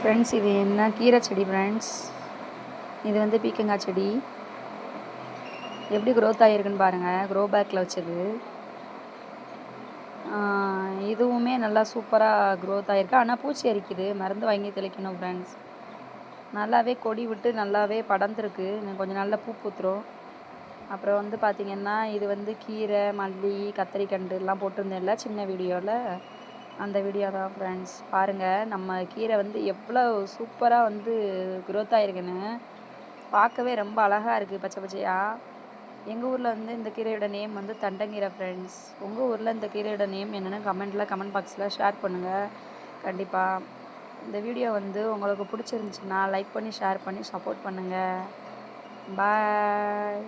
Friends, இது என்ன கீரை செடி ஃப்ரெண்ட்ஸ். இது வந்து பீக்கங்காய் செடி. எப்படி க்ரோத் ஆகிருக்குன்னு பாருங்கள். க்ரோ பேக்கில் வச்சது. இதுவுமே நல்லா சூப்பராக க்ரோத் ஆகிருக்கு. ஆனால் பூச்சி அரிக்குது, மருந்து வாங்கி தெளிக்கணும் ஃப்ரெண்ட்ஸ். நல்லாவே கொடி விட்டு நல்லாவே படர்ந்துருக்கு. இன்னும் கொஞ்சம் நாளில் பூ பூத்துரும். அப்புறம் வந்து பார்த்திங்கன்னா, இது வந்து கீரை, மல்லி, கத்திரிக்கண்டு எல்லாம் போட்டிருந்தேன்ல சின்ன வீடியோவில், அந்த வீடியோ தான் ஃப்ரெண்ட்ஸ். பாருங்கள், நம்ம கீரை வந்து எவ்வளோ சூப்பராக வந்து க்ரோத் ஆகிருக்குன்னு. பார்க்கவே ரொம்ப அழகாக இருக்குது, பச்சை பச்சையாக. எங்கள் ஊரில் வந்து இந்த கீரையோட நேம் வந்து தண்டங்கீரை ஃப்ரெண்ட்ஸ். உங்கள் ஊரில் இந்த கீரையோட நேம் என்னென்னு கமெண்ட் பாக்ஸில் ஷேர் பண்ணுங்கள் கண்டிப்பாக. இந்த வீடியோ வந்து உங்களுக்கு பிடிச்சிருந்துச்சின்னா லைக் பண்ணி ஷேர் பண்ணி சப்போர்ட் பண்ணுங்கள். பாய்.